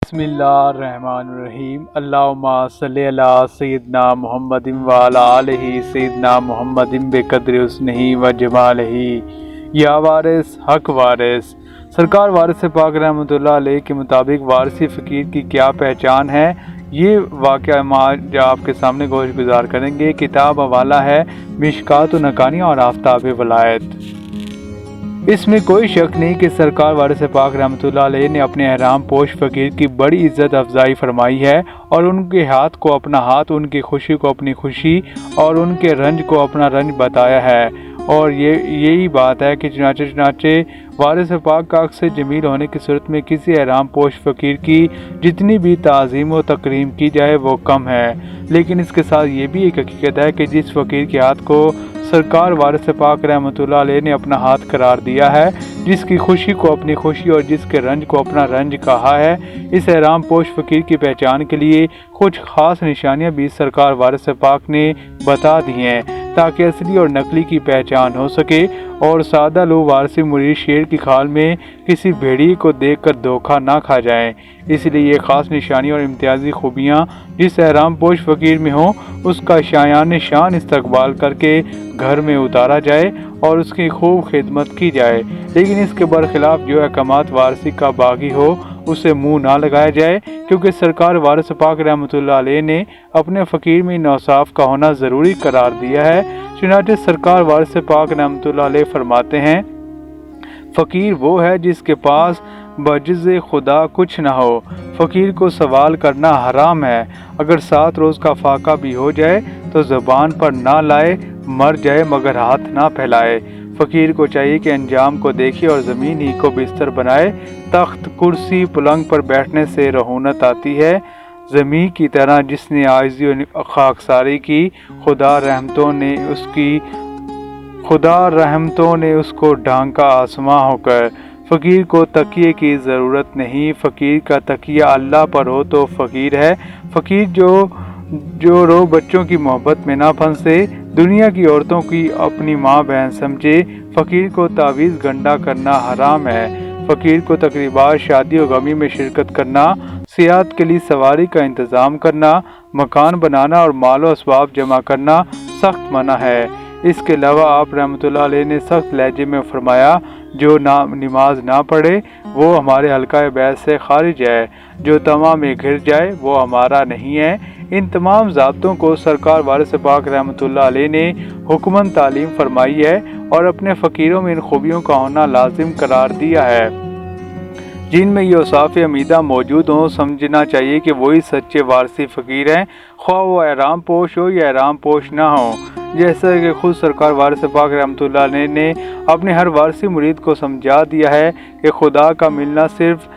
بسم اللہ الرحمن الرحیم اللہم صلی علی سیدنا محمد وعلی آلہ سیدنا محمد بقدر حسنہ و جمالہ۔ یا وارث حق وارث سرکار وارث پاک رحمۃ اللہ علیہ کے مطابق وارث فقیر کی کیا پہچان ہے، یہ واقعہ ہم آج آپ کے سامنے گوش گزار کریں گے۔ کتاب حوالہ ہے مشکات النقانی اور آفتاب ولایت۔ اس میں کوئی شک نہیں کہ سرکار وارث پاک رحمۃ اللہ علیہ نے اپنے احرام پوش فقیر کی بڑی عزت افزائی فرمائی ہے، اور ان کے ہاتھ کو اپنا ہاتھ، ان کی خوشی کو اپنی خوشی اور ان کے رنج کو اپنا رنج بتایا ہے۔ اور یہی بات ہے کہ چنانچہ وارث پاک کا عکس جمیل ہونے کی صورت میں کسی احرام پوش فقیر کی جتنی بھی تعظیم و تکریم کی جائے وہ کم ہے، لیکن اس کے ساتھ یہ بھی ایک حقیقت ہے کہ جس فقیر کے ہاتھ کو سرکار وارث پاک رحمۃ اللہ علیہ نے اپنا ہاتھ قرار دیا ہے، جس کی خوشی کو اپنی خوشی اور جس کے رنج کو اپنا رنج کہا ہے، اس احرام پوش فقیر کی پہچان کے لیے کچھ خاص نشانیاں بھی سرکار وارث پاک نے بتا دی ہیں، تاکہ اصلی اور نقلی کی پہچان ہو سکے اور سادہ لوگ وارثی مرید شیر کی کھال میں کسی بھیڑیے کو دیکھ کر دھوکہ نہ کھا جائیں۔ اس لیے یہ خاص نشانی اور امتیازی خوبیاں جس احرام پوش فقیر میں ہوں، اس کا شایان شان استقبال کر کے گھر میں اتارا جائے اور اس کی خوب خدمت کی جائے، لیکن اس کے برخلاف جو احکامات وارثی کا باغی ہو اسے منہ نہ لگایا جائے، کیونکہ سرکار وارث پاک رحمۃ اللہ علیہ نے اپنے فقیر میں اوصاف کا ہونا ضروری قرار دیا ہے۔ چنانچہ سرکار وارث پاک رحمۃ اللہ علیہ فرماتے ہیں، فقیر وہ ہے جس کے پاس بجز خدا کچھ نہ ہو۔ فقیر کو سوال کرنا حرام ہے، اگر 7 روز کا فاقہ بھی ہو جائے تو زبان پر نہ لائے، مر جائے مگر ہاتھ نہ پھیلائے۔ فقیر کو چاہیے کہ انجام کو دیکھے اور زمین ہی کو بستر بنائے۔ تخت کرسی پلنگ پر بیٹھنے سے رعونت آتی ہے، زمین کی طرح جس نے عاجزی و خاکساری کی، خدا رحمتوں نے اس کو ڈھانکا آسماں ہو کر۔ فقیر کو تکیے کی ضرورت نہیں، فقیر کا تکیہ اللہ پر ہو تو فقیر ہے۔ فقیر جو رو بچوں کی محبت میں نہ پھنسے، دنیا کی عورتوں کی اپنی ماں بہن سمجھے، فقیر کو تعویذ گنڈا کرنا حرام ہے۔ فقیر کو تقریبات شادی و غمی میں شرکت کرنا، سیاحت کے لیے سواری کا انتظام کرنا، مکان بنانا اور مال و اسباب جمع کرنا سخت منع ہے۔ اس کے علاوہ آپ رحمۃ اللہ علیہ نے سخت لہجے میں فرمایا، جو نماز نہ پڑھے وہ ہمارے حلقہ بیعت سے خارج ہے، جو طمع میں گر جائے وہ ہمارا نہیں ہے۔ ان تمام ضابطوں کو سرکار وارث پاک رحمۃ اللہ علیہ نے حکماً تعلیم فرمائی ہے اور اپنے فقیروں میں ان خوبیوں کا ہونا لازم قرار دیا ہے۔ جن میں یہ اوصاف عمیدہ موجود ہوں، سمجھنا چاہیے کہ وہی سچے وارثی فقیر ہیں، خواہ وہ احرام پوش ہو یا احرام پوش نہ ہو۔ جیسا کہ خود سرکار وارث پاک رحمۃ اللہ علیہ نے اپنے ہر وارثی مرید کو سمجھا دیا ہے کہ خدا کا ملنا صرف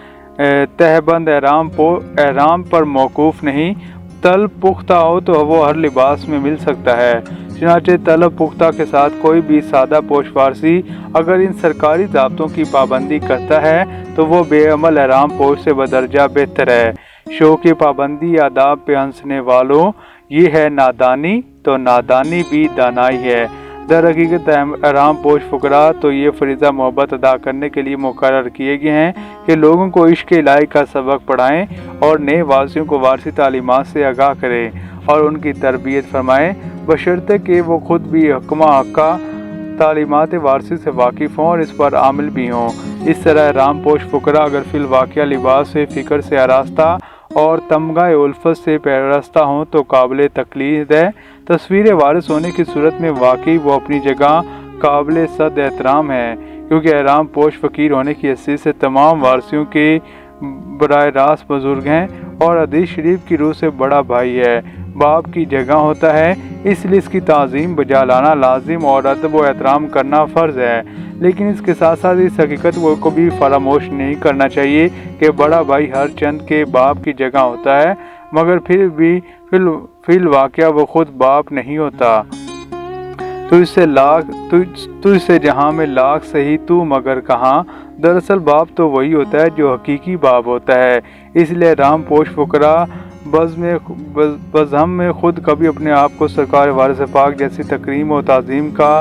تہبند احرام پر موقوف نہیں، طلب پختہ ہو تو وہ ہر لباس میں مل سکتا ہے۔ چنانچہ طلب پختہ کے ساتھ کوئی بھی سادہ پوش وارثی اگر ان سرکاری ضابطوں کی پابندی کرتا ہے تو وہ بے عمل احرام پوش سے بدرجہ بہتر ہے۔ شوق پابندی آداب پہ ہنسنے والوں، یہ ہے نادانی، تو نادانی بھی دانائی ہے۔ در حقیقت احرام پوش فقراء تو یہ فریضہ محبت ادا کرنے کے لیے مقرر کیے گئے ہیں کہ لوگوں کو عشق الہی کا سبق پڑھائیں اور نئے وارثیوں کو وارثی تعلیمات سے آگاہ کریں اور ان کی تربیت فرمائیں، بشرطے کہ وہ خود بھی حقہ تعلیمات وارثی سے واقف ہوں اور اس پر عامل بھی ہوں۔ اس طرح احرام پوش فقراء اگر فی الواقعہ لباس فکر سے آراستہ اور تمغہ الفت سے پیراستہ ہوں تو قابل تقلید ہے۔ تصویر وارث ہونے کی صورت میں واقعی وہ اپنی جگہ قابل صد احترام ہے، کیونکہ احرام پوش فقیر ہونے کی حیثیت سے تمام وارثیوں کے براہ راست بزرگ ہیں اور حدیث شریف کی روح سے بڑا بھائی ہے، باپ کی جگہ ہوتا ہے، اس لیے اس کی تعظیم بجا لانا لازم اور ادب و احترام کرنا فرض ہے۔ لیکن اس کے ساتھ ساتھ اس حقیقت کو بھی فراموش نہیں کرنا چاہیے کہ بڑا بھائی ہر چند کے باپ کی جگہ ہوتا ہے، مگر پھر بھی فی الواقعہ وہ خود باپ نہیں ہوتا۔ تو اس سے جہاں میں لاکھ صحیح تو مگر کہاں، دراصل باپ تو وہی ہوتا ہے جو حقیقی باپ ہوتا ہے۔ اس لیے احرام پوش فقراء بزم میں خود کبھی اپنے آپ کو سرکار وارث پاک جیسی تکریم و تعظیم کا